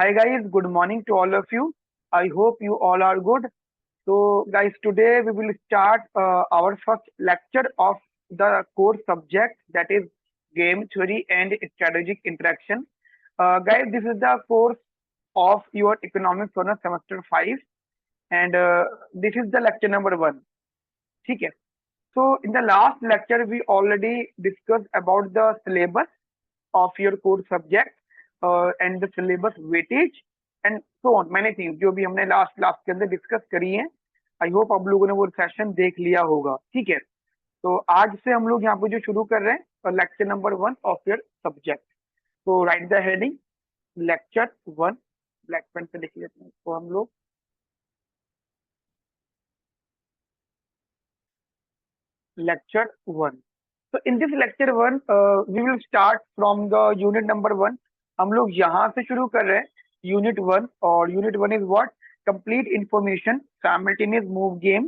Hi guys, good morning to all of you. I hope you all are good. So guys, today we will start our first lecture of the core subject, that is game theory and strategic interaction. Guys, this is the course of your economics honors semester 5, and this is the lecture number 1. ठीक है. So in the last lecture we already discussed about the syllabus of your core subject and the syllabus weightage and so on many things जो भी हमने last class के अंदर discuss करी है. I hope आप लोगों ने वो सेशन देख लिया होगा. ठीक है. तो आज से हम लोग यहाँ पे जो शुरू कर रहे हैं lecture number 1 of your subject. तो write the heading lecture 1. Black pen से लिख लेते हैं इसको हम लोग. Lecture 1. So in this lecture 1, we will start from the unit number 1. हम लोग यहाँ से शुरू कर रहे हैं यूनिट 1. और unit 1 is what? Complete information, simultaneous move game,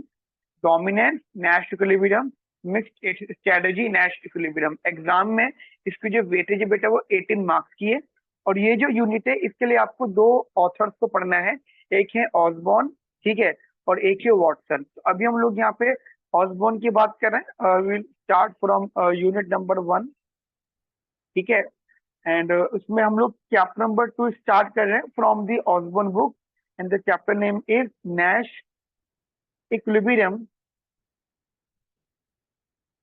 dominance, Nash equilibrium, mixed strategy, Nash equilibrium. Exam में इसकी जो वेटेज है बेटा वो 18 मार्क्स की है. और ये जो यूनिट है इसके लिए आपको दो ऑथर्स को पढ़ना है. एक है ऑसबॉर्न, ठीक है, और एक है वॉटसन. तो अभी हम लोग यहाँ पे ऑसबॉर्न की बात कर रहे हैं. Will start from unit number 1. ठीक है. एंड उसमें हम लोग चैप्टर नंबर 2 स्टार्ट कर रहे हैं from the Osborne book. And the chapter name is Nash equilibrium,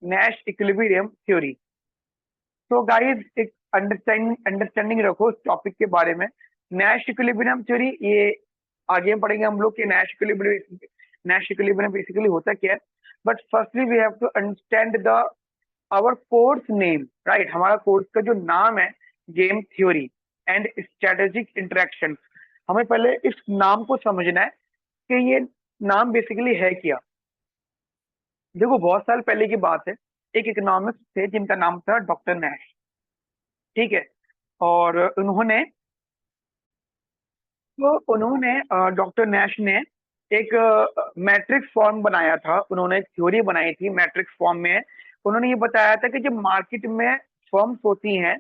Nash equilibrium theory. तो गाइस एक अंडरस्टैंडिंग रखो इस टॉपिक के बारे में. नैश इक्विलिब्रियम थ्योरी ये आगे पढ़ेंगे हम लोग कि नैश इक्विलिब्रियम बेसिकली होता क्या है. But firstly we have to understand the our course name. Right, हमारा कोर्स का जो नाम है game theory and strategic interaction. हमें पहले इस नाम को समझना है कि ये नाम बेसिकली है क्या. देखो बहुत साल पहले की बात है, एक इकोनॉमिक्स थे जिनका नाम था डॉक्टर नैश. ठीक है. और उन्होंने डॉक्टर नैश ने एक मैट्रिक्स फॉर्म बनाया था. उन्होंने एक थ्योरी बनाई थी मैट्रिक्स फॉर्म में. उन्होंने ये बताया था कि जब मार्केट में फर्म्स होती हैं,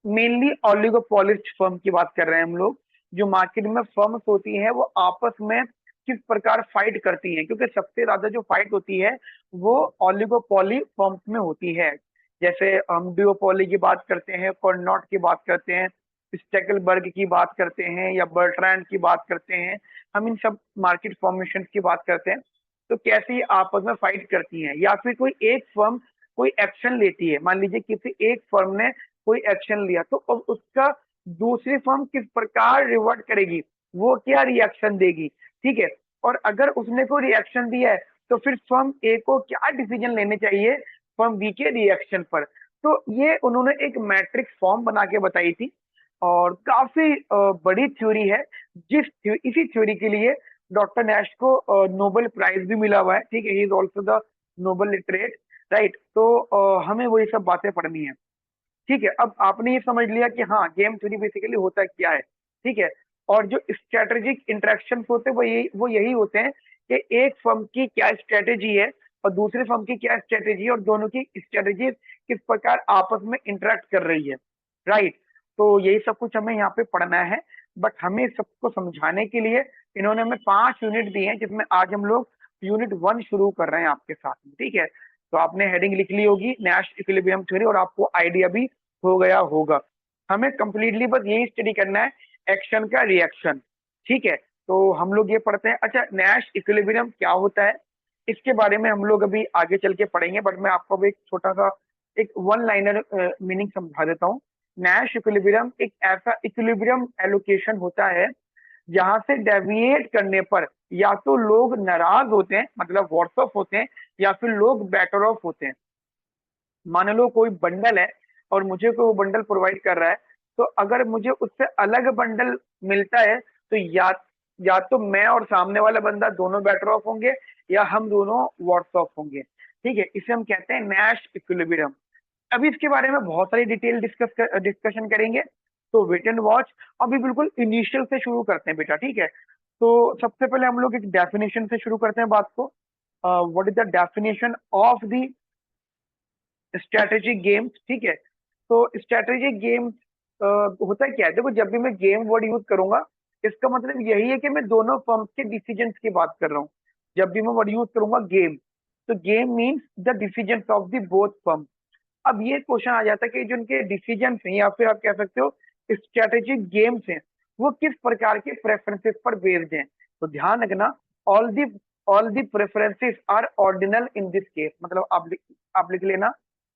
मेनली ऑलिगोपोलिस्ट फर्म की बात कर रहे हैं हम लोग, जो मार्केट में फर्म्स होती हैं वो आपस में किस प्रकार फाइट करती हैं, क्योंकि सबसे ज्यादा जो फाइट होती है वो ऑलिगोपोली फर्म्स में होती है. जैसे हम डिओपोली की बात करते हैं, कॉर्नॉट की बात करते हैं, स्टेकलबर्ग की बात करते हैं या बर्ट्रैंड की बात करते हैं. हम इन सब मार्केट फॉर्मेशन की बात करते हैं. तो कैसे ये आपस में फाइट करती हैं, या फिर कोई एक फर्म कोई एक्शन लेती है. मान लीजिए किसी एक फर्म ने कोई एक्शन लिया तो अब उसका दूसरी फर्म किस प्रकार रिवर्ट करेगी, वो क्या रिएक्शन देगी. ठीक है. और अगर उसने कोई रिएक्शन दिया है तो फिर फर्म ए को क्या डिसीजन लेने चाहिए फर्म बी के रिएक्शन पर. तो ये उन्होंने एक मैट्रिक्स फॉर्म बना के बताई थी और काफी बड़ी थ्योरी है. इसी थ्योरी के लिए डॉक्टर नैश को नोबेल प्राइज भी मिला हुआ है. ठीक है. He is also the Nobel literate. Right. तो हमें वही सब बातें पढ़नी है. ठीक है. अब आपने ये समझ लिया कि हाँ गेम थ्योरी बेसिकली होता क्या है. ठीक है. और जो स्ट्रेटेजिक इंटरेक्शन होते हैं वो यही होते हैं कि एक फर्म की क्या स्ट्रेटेजी है और दूसरे फर्म की क्या स्ट्रेटेजी है और दोनों की स्ट्रेटेजी किस प्रकार आपस में इंटरेक्ट कर रही है. राइट. तो यही सब कुछ हमें यहाँ पे पढ़ना है. बट हमें सबको समझाने के लिए इन्होंने हमें 5 यूनिट दिए हैं, जिसमें आज हम लोग यूनिट 1 शुरू कर रहे हैं आपके साथ में. ठीक है. तो आपने हेडिंग लिख ली होगी नैश इक्विलिब्रियम थ्योरी और आपको आइडिया भी हो गया होगा. हमें कंप्लीटली बस यही स्टडी करना है, एक्शन का रिएक्शन. ठीक है. तो हम लोग ये पढ़ते हैं. अच्छा, नैश इक्विलिब्रियम क्या होता है इसके बारे में हम लोग अभी आगे चल के पढ़ेंगे. बट मैं आपको अभी एक छोटा सा एक वन लाइनर मीनिंग समझा देता हूँ. नैश इक्विलिब्रियम एक ऐसा इक्विलिब्रियम एलोकेशन होता है जहां से डेविएट करने पर या तो लोग नाराज होते हैं, मतलब वर्स ऑफ होते हैं, या फिर लोग बेटर ऑफ होते हैं. मान लो कोई बंडल है और मुझे कोई वो बंडल प्रोवाइड कर रहा है, तो अगर मुझे उससे अलग बंडल मिलता है तो या तो मैं और सामने वाला बंदा दोनों बेटर ऑफ होंगे या हम दोनों वर्स ऑफ होंगे. ठीक है. इसे हम कहते हैं नैश इक्विलिब्रियम. अभी इसके बारे में बहुत सारी डिटेल डिस्कशन करेंगे. तो वेट एंड वॉच. अभी बिल्कुल इनिशियल से शुरू करते हैं बेटा. ठीक है. तो सबसे पहले हम लोग एक डेफिनेशन से शुरू करते हैं बात को. What is the definition of the strategic games. ठीक है. तो स्ट्रेटेजिक गेम्स होता क्या है, देखो जब भी मैं गेम वर्ड यूज करूंगा, इसका मतलब यही है कि मैं दोनों फर्म्स के डिसीजंस की बात कर रहा हूँ। जब भी मैं वर्ड यूज करूंगा गेम, तो game means the decisions of the both firm. अब ये क्वेश्चन आ जाता है कि जो उनके डिसीजंस हैं, या फिर आप कह सकते हो स्ट्रेटेजिक गेम्स हैं, वो किस प्रकार के प्रेफरेंसेस पर बेस्ड हैं। तो ध्यान रखना, all the all the preferences are ordinal in this case, मतलब आप लिख लेना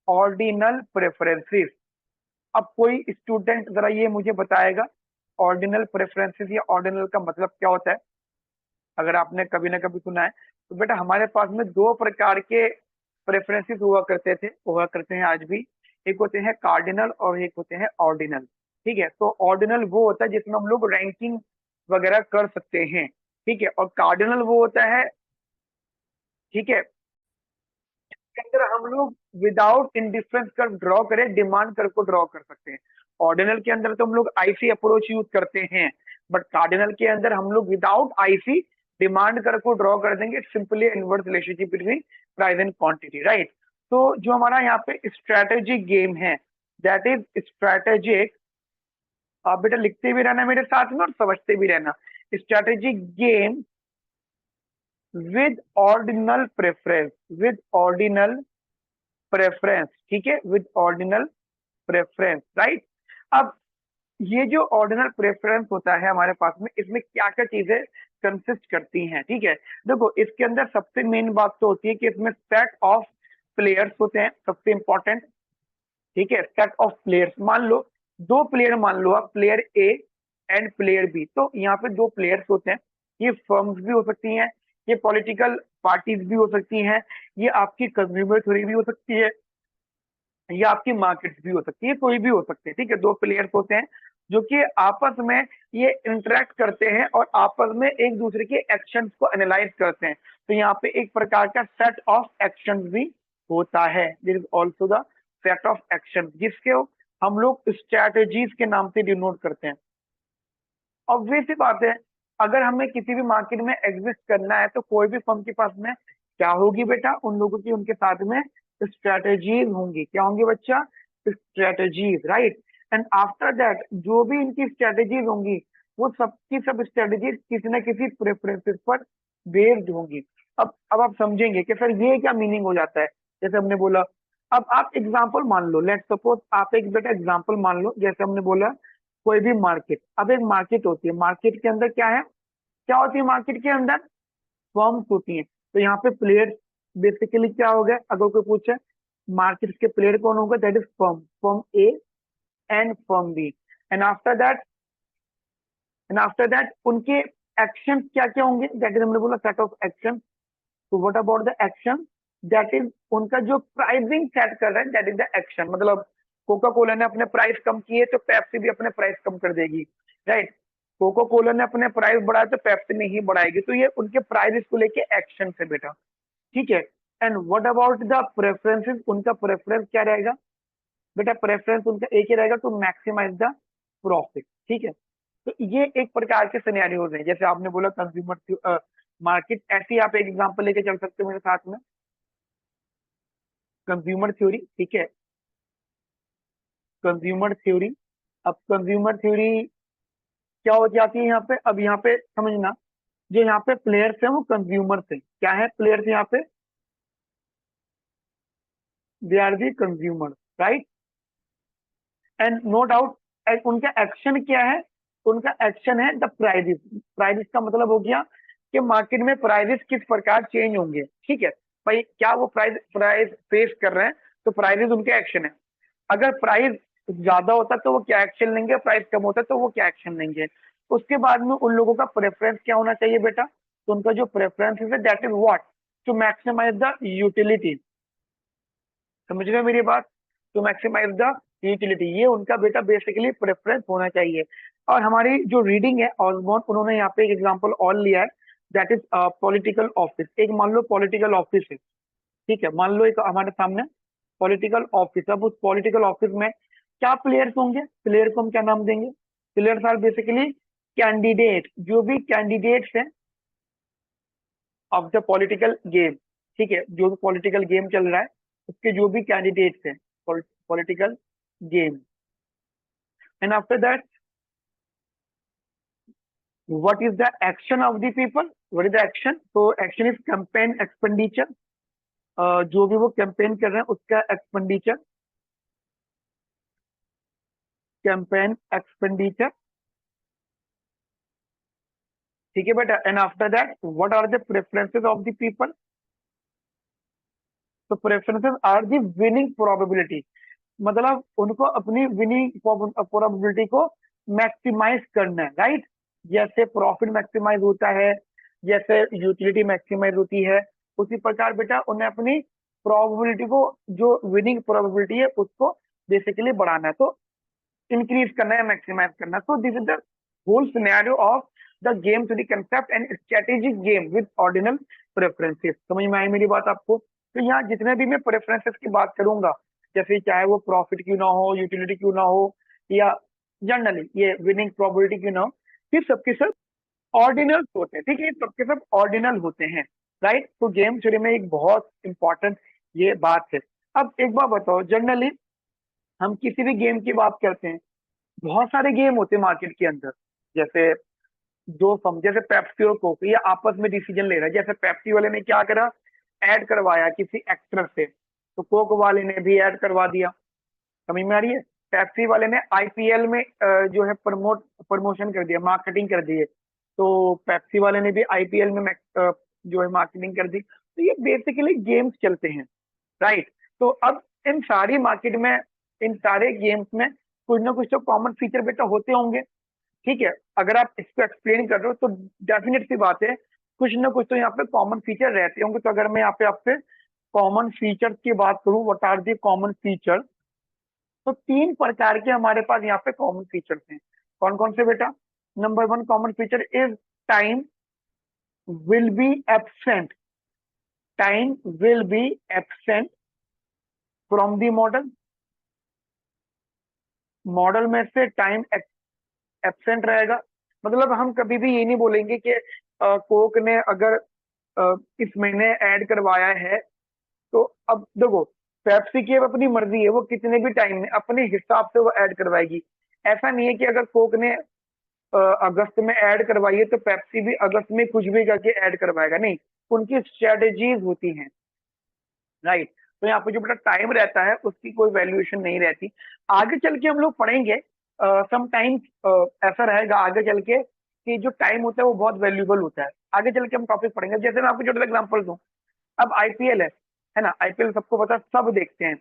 ऑर्डिनल प्रेफरेंसेस। अब कोई स्टूडेंट जरा ये मुझे बताएगा ऑर्डिनल प्रेफरेंसेस या ऑर्डिनल का मतलब क्या होता है। अगर आपने कभी ना कभी सुना है, तो बेटा हमारे पास में दो प्रकार के प्रेफरेंसेस हुआ करते हैं आज भी। एक होते हैं कार्डिनल और एक होते हैं ऑर्डिनल। ठीक है, तो ऑर्डिनल वो होता है जिसमें हम लोग रैंकिंग वगैरह कर सकते हैं। ठीक है, और कार्डिनल वो होता है, ठीक है, के अंदर हम लोग विदाउट इंडिफरेंस कर ड्रॉ करें, डिमांड कर को ड्रॉ कर सकते हैं। ऑर्डिनल के अंदर तो हम लोग आईसी अप्रोच यूज करते हैं, बट कार्डिनल के अंदर हम लोग विदाउट आईसी डिमांड कर को ड्रॉ कर देंगे। It's simply inverse relationship between price and quantity, right. तो जो हमारा यहाँ पे स्ट्रेटेजिक गेम है, दैट इज स्ट्रेटेजिक, आप बेटा लिखते भी रहना मेरे साथ में और समझते भी रहना। Strategic game with ordinal preference, with ordinal preference, ठीक है, विद ऑर्डिनल प्रेफरेंस, राइट। अब ये जो ऑर्डिनल प्रेफरेंस होता है हमारे पास में, इसमें क्या क्या चीजें कंसिस्ट करती हैं, ठीक है। देखो इसके अंदर सबसे मेन बात तो होती है कि इसमें सेट ऑफ प्लेयर्स होते हैं, सबसे इंपॉर्टेंट। ठीक है, सेट ऑफ प्लेयर्स, मान लो दो प्लेयर, मान लो आप player A and player B, तो यहाँ पे दो प्लेयर्स होते हैं। ये फर्म्स भी हो सकती हैं, ये पॉलिटिकल पार्टीज भी हो सकती हैं, ये आपकी कंज्यूमर थ्योरी भी हो सकती है, या आपकी मार्केट्स भी हो सकती है, कोई भी हो सकते हैं। ठीक है, दो प्लेयर्स होते हैं जो कि आपस में ये इंटरेक्ट करते हैं और आपस में एक दूसरे के एक्शंस को एनालाइज करते हैं। तो यहाँ पे एक प्रकार का सेट ऑफ एक्शंस भी होता है, this is also the set of action, जिसके हम लोग स्ट्रैटेजीज के नाम से डिनोट करते हैं। ऑब्वियस सी बात है, अगर हमें किसी भी मार्केट में एग्जिस्ट करना है, तो कोई भी फर्म के पास में क्या होगी बेटा, उन लोगों की उनके साथ में स्ट्रेटेजीज होंगी। क्या होंगी बच्चा? Strategies, right. And after that जो भी इनकी स्ट्रेटेजीज होंगी, वो सबकी सब स्ट्रेटेजीज किसी न किसी प्रेफरेंसेस पर बेस्ड होंगी। अब आप समझेंगे कि सर ये क्या मीनिंग हो जाता है, जैसे हमने बोला। अब आप एग्जाम्पल मान लो, लेट सपोज आप एक बेटा एग्जाम्पल मान लो, जैसे हमने बोला कोई भी मार्केट। अब एक मार्केट होती है, मार्केट के अंदर क्या है, क्या होती है मार्केट के अंदर? फर्म्स होती हैं। तो यहाँ पे प्लेयर्स बेसिकली क्या हो गए, अगर कोई पूछे मार्केट के प्लेयर कौन होगा, that is firm, firm A and firm B. And after that, उनके एक्शन क्या क्या होंगे, दैट इज हमने बोला सेट ऑफ एक्शन। तो what about the action, that is उनका जो प्राइसिंग सेट कर रहा है, दैट इज द एक्शन। मतलब कोका कोला ने अपने प्राइस कम किए तो पेप्सी भी अपने प्राइस कम कर देगी, राइट। कोका कोला ने अपने प्राइस बढ़ाए तो पेप्सी नहीं बढ़ाएगी। तो ये उनके प्राइस को लेके एक्शन है बेटा, ठीक है। And what about the preferences, उनका प्रेफरेंस क्या रहेगा बेटा? प्रेफरेंस उनका एक ही रहेगा, टू मैक्सिमाइज द प्रॉफिट, ठीक है। तो ये एक प्रकार के सिनेरियोज हैं, जैसे आपने बोला कंज्यूमर मार्केट, ऐसे ही आप एक एग्जांपल लेके चल सकते हो मेरे साथ में, कंज्यूमर थ्योरी, ठीक है, कंज्यूमर थ्योरी। अब कंज्यूमर थ्योरी क्या हो जाती है यहाँ पे, अब यहाँ पे समझना, जो यहाँ पे प्लेयर्स हैं वो कंज्यूमर्स हैं। क्या है प्लेयर्स यहाँ पे? They are the consumer, right. And no doubt उनका एक्शन क्या है, उनका एक्शन है द प्राइजेस। प्राइजेस का मतलब हो गया कि मार्केट में प्राइजेस किस प्रकार चेंज होंगे, ठीक है। भाई क्या वो प्राइस प्राइस फेस कर रहे हैं, तो प्राइजेस उनके एक्शन है। अगर प्राइस ज्यादा होता तो वो क्या एक्शन लेंगे, प्राइस कम होता तो वो क्या एक्शन लेंगे। उसके बाद में उन लोगों का प्रेफरेंस क्या होना चाहिए बेटा? तो उनका जो प्रेफरेंस है that is what, to maximise the utility. समझ रहे हो मेरी बात? टू मैक्सिमाइज द यूटिलिटी, ये उनका बेटा बेसिकली प्रेफरेंस होना चाहिए। और हमारी जो रीडिंग है ऑलमोस्ट, उन्होंने यहाँ पे एक एग्जांपल और लिया है, दैट इज पॉलिटिकल ऑफिस। एक मान लो पॉलिटिकल ऑफिस है, ठीक है, मान लो एक हमारे सामने पॉलिटिकल ऑफिस। अब उस पॉलिटिकल ऑफिस में क्या प्लेयर्स होंगे? प्लेयर को हम क्या नाम देंगे? प्लेयर्स आर बेसिकली कैंडिडेट, जो भी कैंडिडेट्स हैं ऑफ द पॉलिटिकल गेम, ठीक है, जो भी पॉलिटिकल गेम चल रहा है उसके जो भी कैंडिडेट्स हैं, political game. and after that what is the action of the people, what is the action, so action is campaign expenditure, जो भी वो कैंपेन कर रहे हैं उसका एक्सपेंडिचर, कैंपेन एक्सपेंडिचर, ठीक है बेटा। And after that what are the preferences of the people, तो preferences are the winning probability, मतलब उनको अपनी विनिंग प्रोबेबिलिटी को मैक्सिमाइज करना है, राइट। जैसे प्रॉफिट मैक्सिमाइज होता है, जैसे यूटिलिटी मैक्सिमाइज होती है, उसी प्रकार बेटा उन्हें अपनी प्रोबेबिलिटी को, जो विनिंग प्रोबेबिलिटी है उसको बेसिकली बढ़ाना है, तो इंक्रीज करना है, मैक्सिमाइज करना। So this is the whole scenario of the game theory concept and strategic game with ordinal preferences. समझ में आई मेरी बात आपको? तो यहाँ जितने भी मैं प्रेफरेंसेस की बात करूंगा, जैसे चाहे वो प्रॉफिट क्यों ना हो, यूटिलिटी क्यों ना हो, या जनरली ये विनिंग प्रोबेबिलिटी क्यों ना हो, ये सबके सब ऑर्डिनल होते हैं, ठीक है, सबके सब ऑर्डिनल होते हैं, राइट। तो गेम थ्योरी में एक बहुत इंपॉर्टेंट ये बात है। अब एक बात बताओ, जनरली हम किसी भी गेम की बात करते हैं, बहुत सारे गेम होते हैं मार्केट के अंदर, जैसे जो जैसे पेप्सी और कोक ये आपस में डिसीजन ले रहा है। जैसे पेप्सी वाले ने क्या करा, ऐड करवाया किसी एक्टर से, तो कोक वाले ने भी ऐड करवा दिया। समझ में आ रही है? पेप्सी वाले ने आईपीएल में जो है प्रमोशन कर दिया, मार्केटिंग कर दी है, तो पेप्सी वाले ने भी आईपीएल में जो है मार्केटिंग कर दी। तो ये बेसिकली गेम्स चलते हैं, राइट। तो अब इन सारी मार्केट में, इन सारे गेम्स में कुछ ना कुछ तो कॉमन फीचर बेटा होते होंगे, ठीक है। अगर आप इसको एक्सप्लेन कर रहे हो तो डेफिनेट सी बात है, कुछ ना कुछ तो यहाँ पे कॉमन फीचर रहते होंगे। तो अगर मैं यहाँ पे आपसे कॉमन फीचर की बात करूं, what are the common feature, तो तीन प्रकार के हमारे पास यहाँ पे कॉमन फीचर्स हैं। कौन कौन से बेटा? Number one common feature is time will be absent, time will be absent from the model, model में से टाइम एब्सेंट रहेगा। मतलब हम कभी भी ये नहीं बोलेंगे कि कोक ने अगर इस महीने ऐड करवाया है, तो अब देखो पेप्सी की अब अपनी मर्जी है, वो कितने भी टाइम में अपने हिसाब से वो ऐड करवाएगी। ऐसा नहीं है कि अगर कोक ने अगस्त में ऐड करवाई है तो पेप्सी भी अगस्त में कुछ भी करके ऐड करवाएगा, नहीं, उनकी स्ट्रेटेजीज होती हैं, राइट। तो यहाँ पे जो बेटा टाइम रहता है उसकी कोई वैल्यूएशन नहीं रहती। आगे चल के हम लोग पढ़ेंगे, सम टाइम ऐसा रहेगा आगे चल के कि जो टाइम होता है वो बहुत वैल्यूबल होता है। आगे चल के हम टॉपिक पढ़ेंगे। जैसे मैं आपको छोटा एग्जांपल दूं, अब आईपीएल है ना, आईपीएल सबको पता, सब देखते हैं।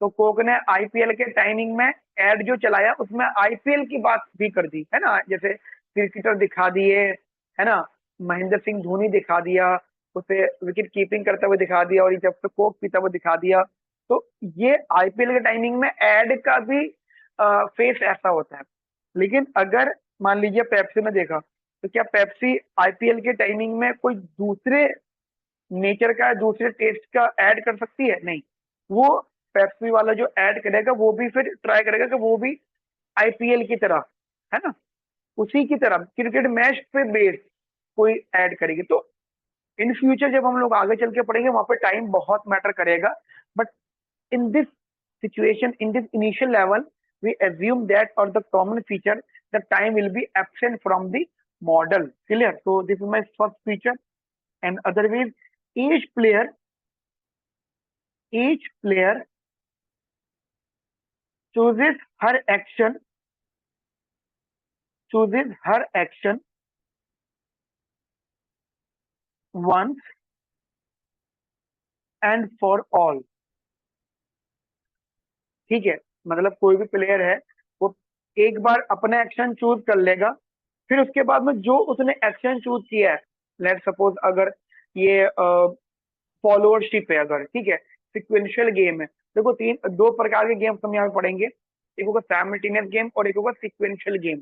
तो कोक ने आईपीएल के टाइमिंग में एड जो चलाया उसमें आईपीएल की बात भी कर दी, है ना, जैसे क्रिकेटर दिखा दिए, है ना, महेंद्र सिंह धोनी दिखा दिया, उसे विकेट कीपिंग करते हुए दिखा दिया, और जब से कोक पीता हुआ दिखा दिया। तो ये आईपीएल के टाइमिंग में एड का भी फेस ऐसा होता है। लेकिन अगर मान लीजिए पेप्सी ने देखा, तो क्या पेप्सी आईपीएल के टाइमिंग में कोई दूसरे नेचर का, दूसरे टेस्ट का ऐड कर सकती है? नहीं। वो पेप्सी वाला जो ऐड करेगा वो भी फिर ट्राई करेगा कि वो भी आईपीएल की तरह, है ना, उसी की तरह क्रिकेट मैच पे बेस्ड कोई ऐड करेगी। तो इन फ्यूचर जब हम लोग आगे चल के पढ़ेंगे वहां पे टाइम बहुत मैटर करेगा। But in this situation, in this initial level, we assume that, or the common feature, the time will be absent from the model. Clear? So this is my first feature. And otherwise, each player, each player chooses her action, chooses her action once and for all. ठीक है, मतलब कोई भी player है वो एक बार अपना action choose कर लेगा, फिर उसके बाद में जो उसने एक्शन चूज किया है, लेट सपोज अगर ये फॉलोअरशिप है, अगर ठीक है, सिक्वेंशियल गेम है। देखो तीन दो प्रकार के गेम हम यहाँ पे पढ़ेंगे, एक होगा साइमल्टेनियस गेम और एक होगा सिक्वेंशियल गेम,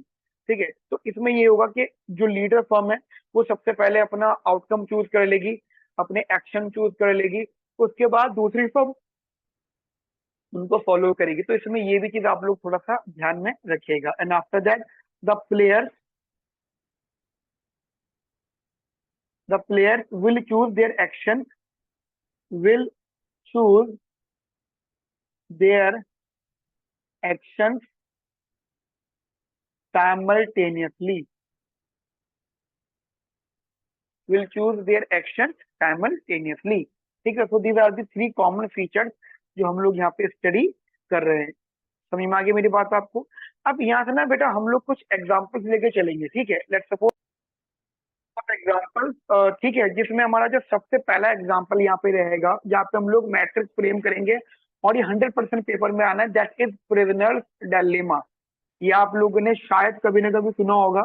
ठीक है। तो इसमें ये होगा कि जो लीडर फर्म है वो सबसे पहले अपना आउटकम चूज कर लेगी, अपने एक्शन चूज कर लेगी, उसके बाद दूसरी फर्म उनको फॉलो करेगी। तो इसमें ये भी चीज आप लोग थोड़ा सा ध्यान में रखिएगा। And after that the player, the player will choose their action, will choose their actions simultaneously, will choose their action simultaneously. ठीक है, so these are the three common features जो हम लोग यहाँ पे स्टडी कर रहे हैं। समझ में आ गई मेरी बात आपको? अब यहाँ से ना बेटा हम लोग कुछ एग्जांपल्स लेके चलेंगे, ठीक है। लेट्स सपोज एग्जांपल, ठीक है, जिसमें हमारा जो सबसे पहला एग्जांपल यहाँ पे रहेगा, जहाँ पे हम लोग मैट्रिक्स फ्रेम करेंगे, और ये 100% पेपर में आना है, दैट इज प्रिजनर्स डायलेमा। ये आप लोगों ने शायद कभी ना कभी सुना होगा,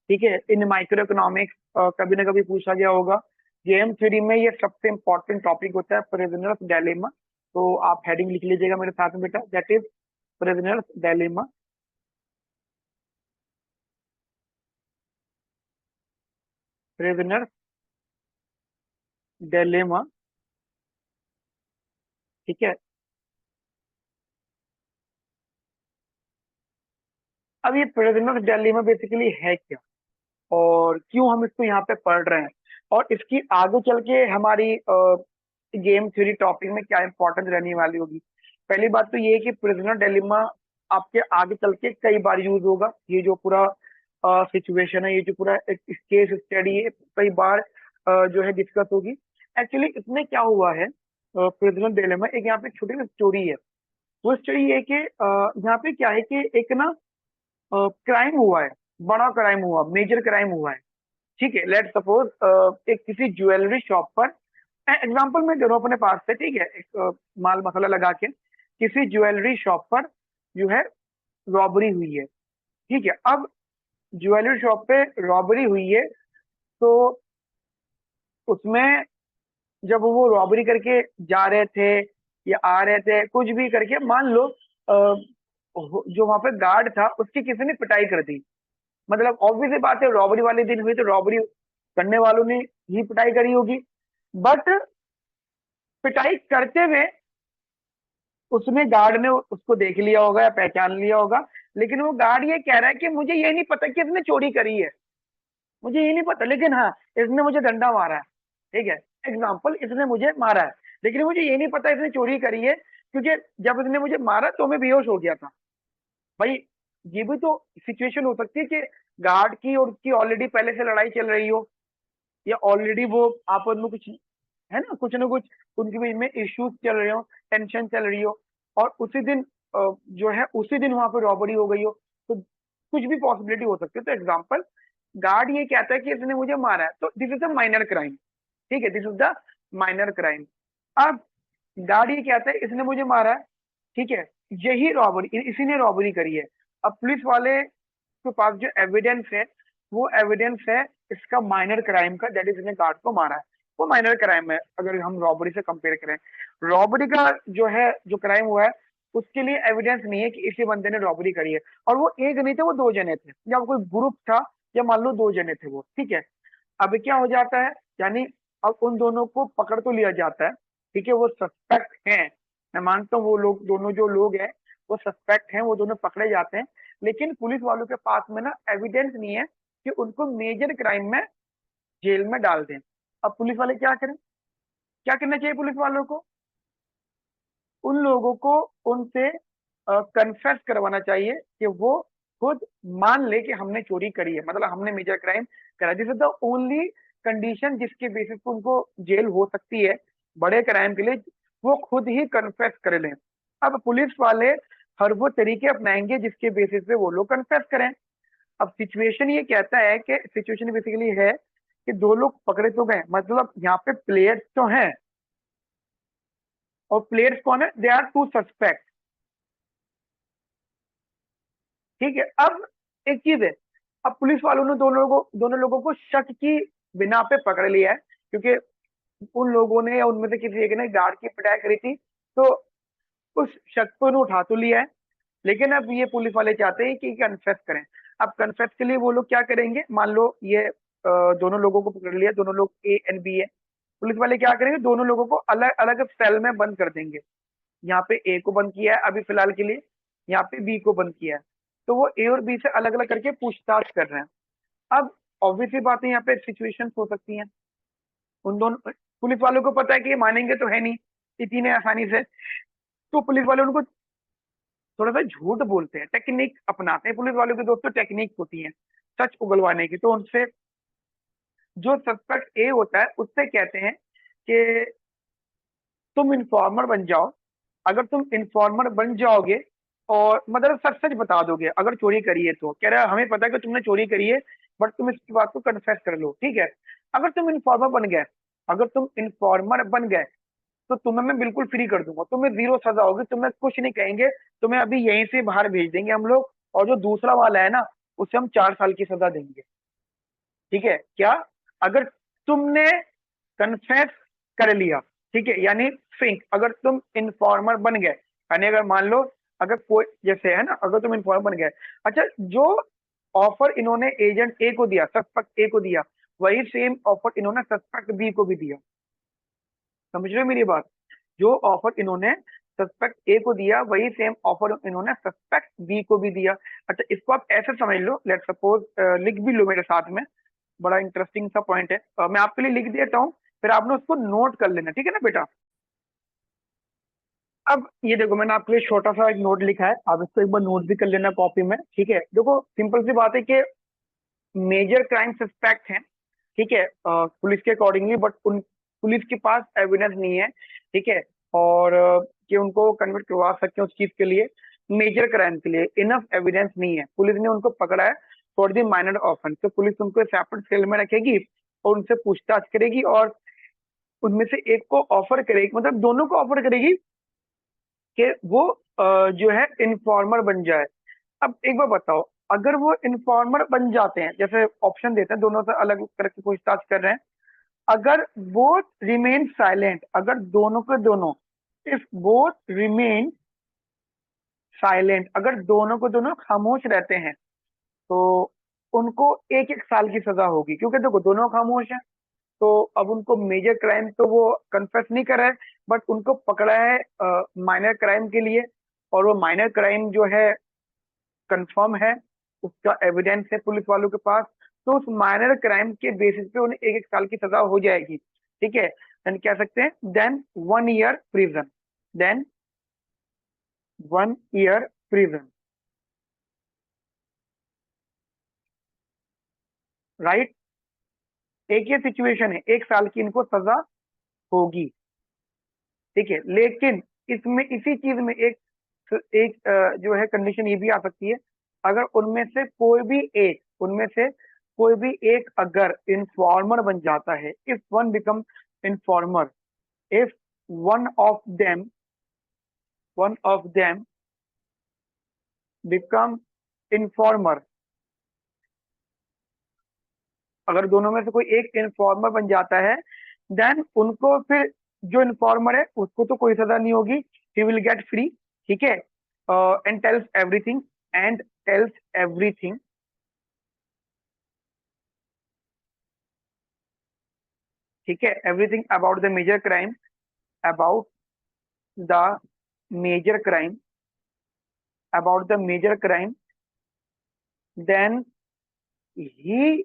ठीक है, इन माइक्रो इकोनॉमिक्स कभी ना कभी पूछा गया होगा। जेएम थ्योरी में ये सबसे इंपॉर्टेंट टॉपिक होता है, प्रिजनर्स डायलेमा। तो आप हेडिंग लिख लीजिएगा मेरे साथ में बेटा, that is prisoners dilemma. Prisoners dilemma, ठीक है। अब ये प्रिजनर्स डायलेमा बेसिकली है क्या, और क्यों हम इसको यहाँ पे पढ़ रहे हैं, और इसकी आगे चल के हमारी गेम थ्योरी टॉपिक में क्या इंपॉर्टेंस रहने वाली होगी। पहली बात तो ये है कि प्रिजनर डिलेमा आपके आगे चल के कई बार यूज होगा। ये जो पूरा सिचुएशन है, ये जो पूरा एक केस स्टडी है, कई बार जो है डिस्कस होगी। एक्चुअली इसमें क्या हुआ है, प्रिजनर डिलेमा एक यहाँ पे छोटी सी स्टोरी है। वो स्टोरी ये है कि यहाँ पे क्या है कि एक ना क्राइम हुआ है, बड़ा क्राइम हुआ, मेजर क्राइम हुआ है, ठीक है। लेट सपोज एक किसी ज्वेलरी शॉप पर, एग्जांपल मैं दे रहा हूँ अपने पास से, ठीक है, एक माल मसाला लगा के किसी ज्वेलरी शॉप पर जो है रॉबरी हुई है, ठीक है। अब ज्वेलरी शॉप पे रॉबरी हुई है, तो उसमें जब वो रॉबरी करके जा रहे थे या आ रहे थे, कुछ भी करके, मान लो जो वहां पे गार्ड था उसकी किसी ने पिटाई कर दी। मतलब ऑब्वियस बात है, रॉबरी वाले दिन हुई तो रॉबरी करने वालों ने ही पिटाई करी होगी। बट पिटाई करते हुए उसमें गार्ड ने उसको देख लिया होगा या पहचान लिया होगा, लेकिन वो गार्ड ये कह रहा है कि मुझे ये नहीं पता कि इसने चोरी करी है, मुझे ये नहीं पता, लेकिन हाँ इसने मुझे डंडा मारा है, ठीक है, एग्जाम्पल, इसने मुझे मारा है, लेकिन मुझे ये नहीं पता इसने चोरी करी है, क्योंकि जब इसने मुझे मारा तो मैं बेहोश हो गया था। भाई ये भी तो सिचुएशन हो सकती है कि गार्ड की और उसकी ऑलरेडी पहले से लड़ाई चल रही हो, या ऑलरेडी वो आपस में कुछ है ना कुछ उनके बीच में इश्यूज चल रहे हो, टेंशन चल रही हो, और उसी दिन जो है उसी दिन वहां पर रॉबरी हो गई हो, तो कुछ भी पॉसिबिलिटी हो सकती है। तो एग्जाम्पल, गार्ड ये कहता है कि इसने मुझे मारा है, तो this is a minor crime, ठीक है, this is the minor crime. अब गार्ड ये कहता है इसने मुझे मारा है, ठीक है, यही रॉबरी, इसी ने रॉबरी करी है। अब पुलिस वाले के पास जो एविडेंस है, वो एविडेंस है इसका माइनर क्राइम का, दैट इज इसने गार्ड को मारा है, वो माइनर क्राइम है अगर हम रॉबरी से कंपेयर करें। रॉबरी का जो है जो क्राइम हुआ है, उसके लिए एविडेंस नहीं है कि इसी बंदे ने रॉबरी करी है, और वो एक नहीं थे, वो दो जने थे, या कोई ग्रुप था, या मान लो दो जने थे वो, ठीक है। अब क्या हो जाता है, यानी अब उन दोनों को पकड़ तो लिया जाता है, ठीक है, वो सस्पेक्ट हैं, मैं मानता हूँ वो लोग दोनों जो लोग हैं वो सस्पेक्ट हैं, वो दोनों पकड़े जाते हैं, लेकिन पुलिस वालों के पास में ना एविडेंस नहीं है कि उनको मेजर क्राइम में जेल में डाल दें। अब पुलिस वाले क्या करें, क्या करना चाहिए पुलिस वालों को, उन लोगों को उनसे कन्फेस करवाना चाहिए कि वो खुद मान ले कि हमने चोरी करी है, मतलब हमने मेजर क्राइम करा। This is the only condition जिसके बेसिस पे उनको जेल हो सकती है बड़े क्राइम के लिए, वो खुद ही कन्फेस कर लें। अब पुलिस वाले हर वो तरीके अपनाएंगे जिसके बेसिस पे वो लोग कन्फेस करें। अब सिचुएशन ये कहता है कि सिचुएशन बेसिकली है कि दो लोग पकड़े तो गए, मतलब यहाँ पे प्लेयर्स तो हैं, और प्लेयर्स कौन है, दे आर टू सस्पेक्ट, ठीक है। अब एक चीज है, अब पुलिस वालों ने दोनों लोगों को शक की बिना पे पकड़ लिया है, क्योंकि उन लोगों ने या उनमें से किसी एक ने गार्ड की पिटाई करी थी, तो उस शक को उन्हें उठा तो लिया है। लेकिन अब ये पुलिस वाले चाहते हैं कि कन्फेस करें। अब कन्फेस के लिए वो लोग क्या करेंगे, मान लो ये दोनों लोगों को पकड़ लिया, दोनों लोग ए एंड बी है, पुलिस वाले क्या करेंगे, दोनों लोगों को अलग अलग सेल में बंद कर देंगे। यहाँ पे ए को बंद किया है अभी फिलहाल के लिए, यहाँ पे बी को बंद किया है, तो वो ए और बी से अलग अलग करके पूछताछ कर रहे हैं। अब ऑब्वियसली बातें यहाँ पे सिचुएशन हो सकती हैं, उन दोनों पुलिस वालों को पता है कि ये मानेंगे तो है नहीं इतनी आसानी से, तो पुलिस वाले उनको थोड़ा सा झूठ बोलते हैं, टेक्निक अपनाते हैं। पुलिस वालों की दोस्तों टेक्निक होती है सच उगलवाने की। तो उनसे जो सस्पेक्ट ए होता है उससे कहते हैं कि तुम इन्फॉर्मर बन जाओ। अगर तुम इन्फॉर्मर बन जाओगे और मतलब सच सच बता दोगे अगर चोरी करी है, तो कह रहा है हमें पता है कि तुमने चोरी करी है, बट तुम इसकी बात को कन्फेस कर लो, ठीक है। अगर तुम इन्फॉर्मर बन गए, अगर तुम इन्फॉर्मर बन गए तो तुम्हें मैं बिल्कुल फ्री कर दूंगा, तुम्हें जीरो सजा होगी, तुम्हें कुछ नहीं कहेंगे, तुम्हें अभी यहीं से बाहर भेज देंगे हम लोग। और जो दूसरा वाला है ना, उसे हम 4 साल की सजा देंगे, ठीक है क्या। अगर तुमने कन्फेस कर लिया, ठीक है, यानी थिंक, अगर तुम इन्फॉर्मर बन गए, यानी अगर मान लो अगर कोई जैसे है ना, अगर तुम इन्फॉर्मर बन गए, अच्छा, जो ऑफर इन्होंने एजेंट ए को दिया, सस्पेक्ट ए को दिया, वही सेम ऑफर इन्होंने सस्पेक्ट बी को भी दिया। समझ रहे हो मेरी बात। जो ऑफर इन्होंने सस्पेक्ट ए को दिया, वही सेम ऑफर इन्होंने सस्पेक्ट बी को भी दिया। अच्छा, इसको आप ऐसे समझ लो, लेट सपोज, लिख भी लो मेरे साथ में, बड़ा इंटरेस्टिंग सा पॉइंट है। मैं आपके लिए लिख देता हूँ, फिर आपने उसको नोट कर लेना, ठीक है ना बेटा। अब ये देखो, मैंने आपके लिए छोटा सा एक नोट लिखा है, आप इसको एक बार नोट भी कर लेना कॉपी में, ठीक है। देखो सिंपल सी बात है कि मेजर क्राइम सस्पेक्ट हैं, ठीक है, पुलिस के अकॉर्डिंगली, बट उन पुलिस के पास एविडेंस नहीं है, ठीक है, और कि उनको कन्वर्ट करवा सकते हैं उस चीज के लिए, मेजर क्राइम के लिए इनफ एविडेंस नहीं है। पुलिस ने उनको पकड़ा है फॉर द माइनर ऑफेंस, तो पुलिस उनको सेपरेट सेल में रखेगी और उनसे पूछताछ करेगी, और उनमें से एक को ऑफर करेगी, मतलब दोनों को ऑफर करेगी कि वो जो है इन्फॉर्मर बन जाए। अब एक बार बताओ, अगर वो इन्फॉर्मर बन जाते हैं, जैसे ऑप्शन देते हैं, दोनों से अलग तरह की पूछताछ कर रहे हैं, अगर बोथ रिमेन साइलेंट, अगर दोनों के दोनों, इफ बोथ रिमेन साइलेंट, अगर दोनों को दोनों खामोश रहते हैं, तो उनको 1-1 साल की सजा होगी, क्योंकि देखो दोनों खामोश हैं। तो अब उनको मेजर क्राइम तो वो कन्फेस नहीं कर रहे, बट उनको पकड़ा है माइनर क्राइम के लिए, और वो माइनर क्राइम जो है कंफर्म है, उसका एविडेंस है पुलिस वालों के पास। तो उस माइनर क्राइम के बेसिस पे उन्हें 1-1 साल की सजा हो जाएगी, ठीक है। देन कह सकते हैं, then 1 year prison, then 1 year prison, right. एक ये सिचुएशन है, 1 साल की इनको सजा होगी, ठीक है। लेकिन इसमें इसी चीज में एक एक जो है कंडीशन ये भी आ सकती है, अगर उनमें से कोई भी एक, उनमें से कोई भी एक अगर इन्फॉर्मर बन जाता है, if one become informer, if one of them one of them become informer, अगर दोनों में से कोई एक इन्फॉर्मर बन जाता है, देन उनको फिर जो इन्फॉर्मर है उसको तो कोई सजा नहीं होगी, ही विल गेट फ्री, ठीक है। And tells everything, and tells everything, ठीक है, everything about the major crime, about the major crime, about the major crime, then he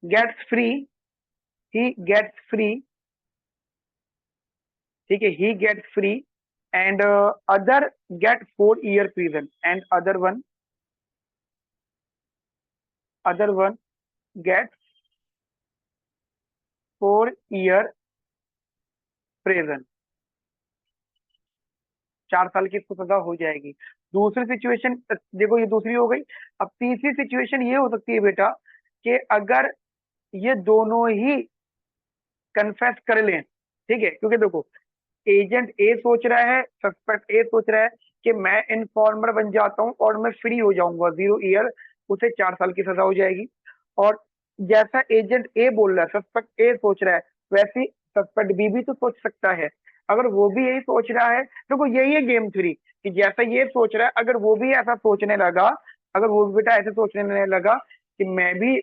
gets free, he gets free, ठीक है, he gets free, and other get 4 year prison, and other one get 4 year prison, 4 साल की इसको सजा हो जाएगी। दूसरी situation देखो, ये दूसरी हो गई। अब तीसरी सिचुएशन ये हो सकती है बेटा, कि अगर ये दोनों ही कन्फेस कर लें, ठीक है, क्योंकि देखो एजेंट ए सोच रहा है, सस्पेक्ट ए सोच रहा है कि मैं इन्फॉर्मर बन जाता हूँ और मैं फ्री हो जाऊंगा 0 ईयर, उसे 4 साल की सजा हो जाएगी। और जैसा एजेंट ए बोल रहा है, सस्पेक्ट ए सोच रहा है, वैसे ही सस्पेक्ट बी भी तो सोच सकता है। अगर वो भी यही सोच रहा है, देखो यही है गेम थ्री, कि जैसा ये सोच रहा है, अगर वो भी ऐसा सोचने लगा, अगर वो भी बेटा ऐसे सोचने लगा कि मैं भी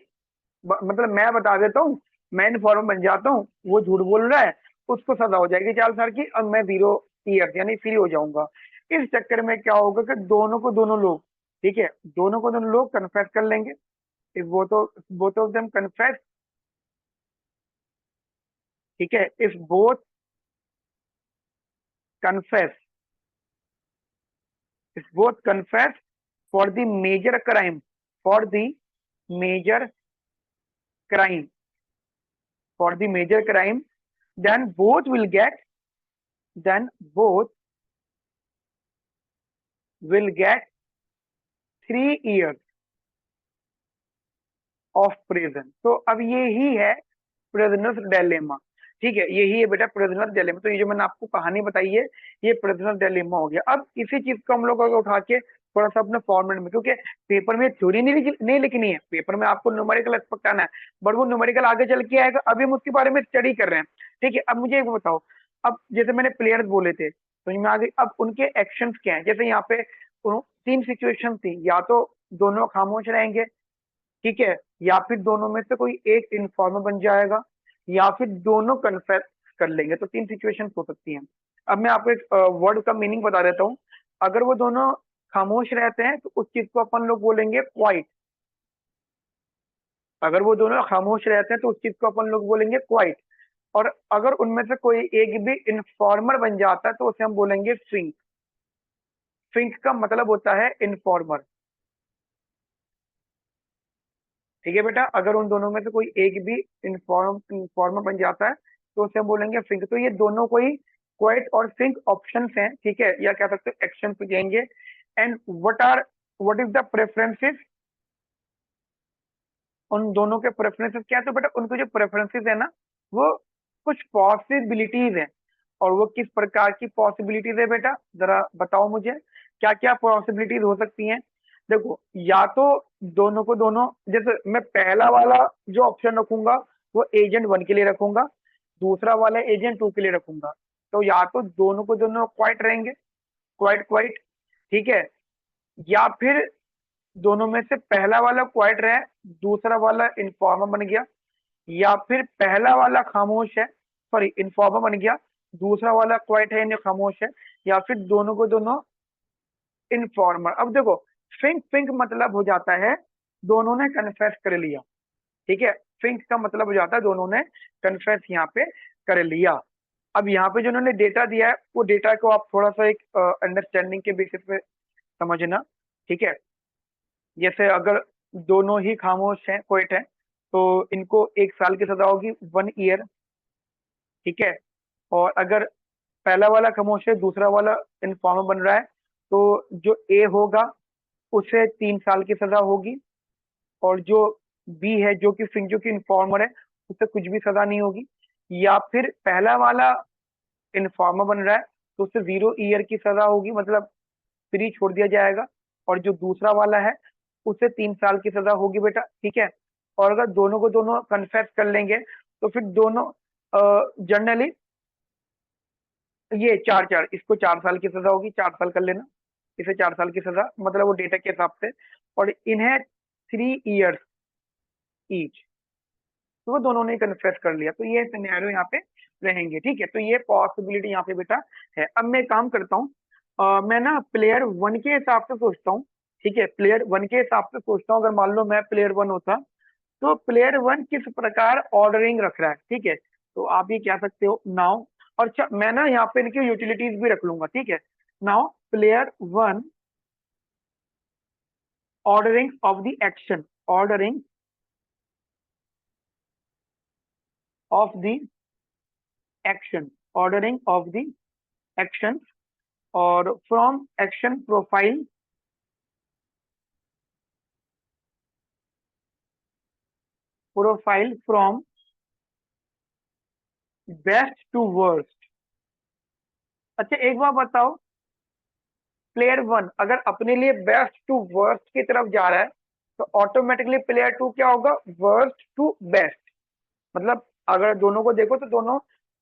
मतलब मैं बता देता हूँ, मैं इन्फॉर्मर बन जाता हूँ, वो झूठ बोल रहा है, उसको सजा हो जाएगी 4 साल की, और मैं 0 ईयर यानी फ्री हो जाऊंगा। इस चक्कर में क्या होगा कि दोनों को दोनों लोग, ठीक है, दोनों को दोनों लोग कन्फेस कर लेंगे। If both of them confess, ठीक है, if both confess, both confess for the major crime, for the major crime, for the major crime, then both will get, then both will get 3 years of prison. तो अब ये ही है prisoners dilemma. ठीक है, यही है बेटा प्रिजनर डिलेमा। तो ये जो मैंने आपको कहानी बताई है, ये प्रिजनर डिलेमा हो गया। अब इसी चीज को हम लोग अगर उठा के थोड़ा सा अपने फॉर्मेट में, क्योंकि पेपर में थ्योरी नहीं लिखनी है, पेपर में आपको न्यूमेरिकल एक्सपेक्ट आना है, बट वो न्यूमेरिकल आगे चल के आएगा, अभी हम उसके बारे में स्टडी कर रहे हैं। ठीक है, अब मुझे एक बताओ, अब जैसे मैंने प्लेयर्स बोले थे तो मैं आगे, अब उनके एक्शंस क्या है। जैसे यहाँ पे 3 सिचुएशन थी, या तो दोनों खामोश रहेंगे, ठीक है, या फिर दोनों में से कोई एक इन्फॉर्मर बन जाएगा, या फिर दोनों कन्फेस कर लेंगे। तो 3 सिचुएशन हो सकती हैं। अब मैं आपको एक वर्ड का मीनिंग बता देता हूँ। अगर वो दोनों खामोश रहते हैं तो उस चीज को अपन लोग बोलेंगे क्वाइट। अगर वो दोनों खामोश रहते हैं तो उस चीज को अपन लोग बोलेंगे क्वाइट। और अगर उनमें से कोई एक भी इन्फॉर्मर बन जाता है तो उसे हम बोलेंगे फिंक। फिंक का मतलब होता है इन्फॉर्मर। ठीक है बेटा, अगर उन दोनों में से कोई एक भी इन्फॉर्मर बन जाता है तो उसे हम बोलेंगे फिंक। तो ये दोनों कोई क्वाइट और फिंक ऑप्शंस हैं, ठीक है, या कह सकते हो एक्शन पे जाएंगे। And what is the preferences, उन दोनों के प्रेफरेंसेस क्या है। तो बेटा उनके जो प्रेफरेंसेस है ना, वो कुछ पॉसिबिलिटीज है। और वो किस प्रकार की पॉसिबिलिटीज है बेटा, जरा बताओ मुझे, क्या क्या पॉसिबिलिटीज हो सकती हैं। देखो, या तो दोनों को दोनों, जैसे मैं पहला वाला जो ऑप्शन रखूंगा वो एजेंट 1 के लिए रखूंगा, दूसरा वाला एजेंट 2 के लिए रखूंगा। तो या तो दोनों को दोनों क्वाइट रहेंगे, क्वाइट क्वाइट, ठीक है, या फिर दोनों में से पहला वाला क्वाइट रहे, दूसरा वाला इन्फॉर्मर बन गया, या फिर पहला वाला खामोश है, सॉरी इन्फॉर्मर बन गया, दूसरा वाला क्वाइट है यानी खामोश है, या फिर दोनों को दोनों इन्फॉर्मर। अब देखो, फिंक फिंक मतलब हो जाता है दोनों ने कन्फेस कर लिया। ठीक है, फिंक का मतलब हो जाता है दोनों ने कन्फेस यहाँ पे कर लिया। अब यहाँ पे जो उन्होंने डेटा दिया है, वो डेटा को आप थोड़ा सा एक अंडरस्टैंडिंग के बेसिस पे समझना। ठीक है, जैसे अगर दोनों ही खामोश हैं, क्विट हैं, तो इनको 1 साल की सजा होगी, 1 ईयर। ठीक है, और अगर पहला वाला खामोश है, दूसरा वाला इन्फॉर्मर बन रहा है, तो जो ए होगा उसे 3 साल की सजा होगी, और जो बी है जो कि जो कि इन्फॉर्मर है, उसे कुछ भी सजा नहीं होगी। या फिर पहला वाला इन्फॉर्मर बन रहा है तो उसे 0 ईयर की सजा होगी, मतलब फ्री छोड़ दिया जाएगा। और जो दूसरा वाला है उसे 3 साल की सजा होगी बेटा। ठीक है, और अगर दोनों को दोनों कन्फेस कर लेंगे तो फिर दोनों जनरली ये 4 4, इसको 4 साल की सजा होगी, 4 साल कर लेना, इसे 4 साल की सजा, मतलब वो डेटा के हिसाब से। और इन्हें 3 इयर्स ईच। तो वो दोनों ने कन्फेस कर लिया, तो ये सिनेरियो यहाँ पे रहेंगे। ठीक है, तो ये पॉसिबिलिटी यहाँ पे बेटा है। अब मैं काम करता हूँ, मैं ना प्लेयर 1 के हिसाब से सोचता हूँ। ठीक है, प्लेयर 1 के हिसाब से सोचता हूँ, अगर मान लो मैं प्लेयर 1 होता तो प्लेयर 1 किस प्रकार ऑर्डरिंग रख रहा है। ठीक है, तो आप ये कह सकते हो नाउ, और अच्छा मैं ना यहाँ पे इनकी यूटिलिटीज भी रख लूंगा। ठीक है, now player 1 ordering of the action, ordering of the action, ordering of the action, और from action profile, profile from best to worst. अच्छा एक बार बताओ, प्लेयर 1 अगर अपने लिए बेस्ट टू वर्स्ट की तरफ जा रहा है तो ऑटोमेटिकली प्लेयर 2 क्या होगा, वर्स्ट टू बेस्ट। मतलब अगर दोनों को देखो तो दोनों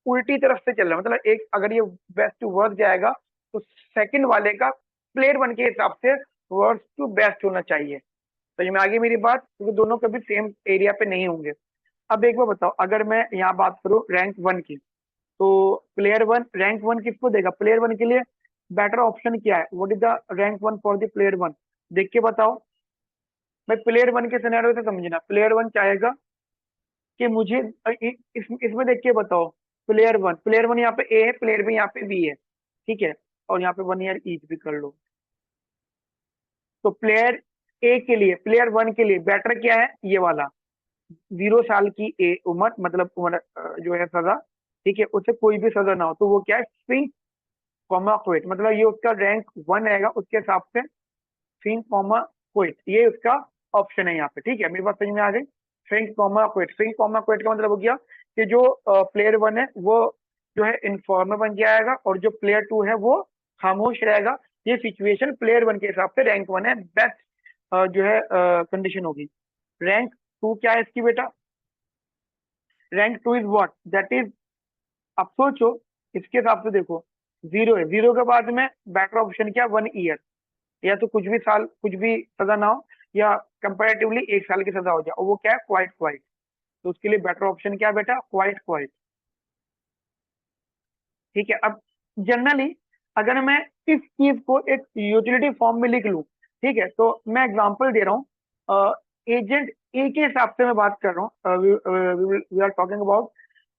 उल्टी तरफ से चल रहे हैं, मतलब एक अगर ये बेस्ट टू वर्स्ट जाएगा तो सेकंड वाले का प्लेयर 1 के हिसाब से वर्स्ट टू बेस्ट होना चाहिए। तो ये में आगे मेरी बात, क्योंकि दोनों कभी सेम एरिया पे नहीं होंगे। अब एक बार बताओ, अगर मैं यहाँ बात करूँ रैंक 1 की, तो प्लेयर 1 रैंक 1 किसको देगा, प्लेयर 1 के लिए बेटर ऑप्शन क्या है, what is the rank 1 for the player 1, देख के बताओ। भाई प्लेयर 1 के सिनेरियो से समझना, प्लेयर 1 चाहेगा कि मुझे इसमें देख के बताओ, प्लेयर वन यहाँ पे ए है, प्लेयर भी यहाँ पे बी है। ठीक है, और यहाँ पे 1 ईयर ईच भी कर लो। तो प्लेयर ए के लिए, प्लेयर वन के लिए बेटर क्या है, ये वाला 0 साल की उम्र, मतलब उम्र जो है सजा, ठीक है, उससे कोई भी सजा ना हो, तो वो क्या है, स्विंग कॉमा क्विट, मतलब ये उसका रैंक 1 रहेगा उसके हिसाब से, स्विंग कॉमा क्विट, ये उसका ऑप्शन है यहाँ पे, ठीक है, मेरी बात समझ में आ गई। Swing comma quit, swing comma quit का मतलब हो गया कि जो प्लेयर वन है वो जो है इन्फॉर्मर बन जाएगा, और जो प्लेयर टू है वो खामोश रहेगा। ये सिचुएशन प्लेयर वन के हिसाब से रैंक वन है, बेस्ट जो है कंडीशन होगी। रैंक टू क्या है इसकी बेटा, rank two is what, that is, अब सोचो इसके हिसाब से देखो, 0 है, 0 के बाद में बेटर ऑप्शन क्या, 1 ईयर, या तो कुछ भी साल, कुछ भी सजा ना हो, या कंपेरेटिवली 1 साल की सजा हो जाए, और वो क्या है, क्वाइट क्वाइट, तो उसके लिए बेटर ऑप्शन क्या है बेटा, क्वाइट क्वाइट, ठीक है। अब जनरली अगर मैं इस चीज को एक यूटिलिटी फॉर्म में लिख लूं, ठीक है, तो मैं एग्जांपल दे रहा हूँ, एजेंट ए के हिसाब से मैं बात कर रहा हूँ, we are talking about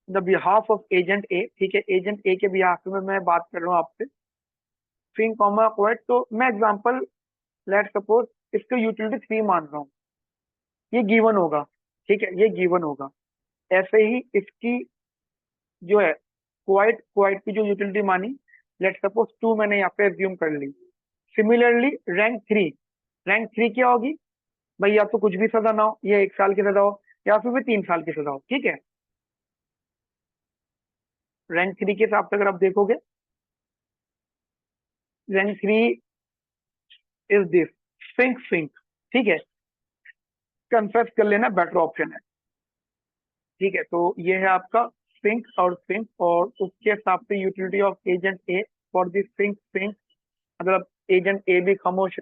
the behalf of agent A, ठीक है, एजेंट ए के बिहाफ में मैं बात कर रहा हूँ आपसे, स्ट्रिंग कॉमा क्वाइट, तो मैं एग्जांपल लेट सपोज इसको यूटिलिटी 3 मान रहा हूँ, ये गिवन होगा, ठीक है, ये गिवन होगा। ऐसे ही इसकी जो है क्वाइट क्वाइट की जो यूटिलिटी मानी, लेट सपोज 2 मैंने यहाँ पे एज्यूम कर ली। सिमिलरली रैंक 3, रैंक 3 क्या होगी भाई, या तो कुछ भी सजा ना हो, या 1 साल की सजा हो, या फिर भी 3 साल की सजा हो, ठीक है। रैंक 3 के हिसाब से अगर आप देखोगे, rank 3 is this, sink sink, ठीक है, कन्फेस कर लेना बेटर ऑप्शन है, ठीक है। तो ये है आपका सिंक और सिंक, और उसके हिसाब से utility of agent A for this sink sink, मतलब एजेंट ए भी खामोश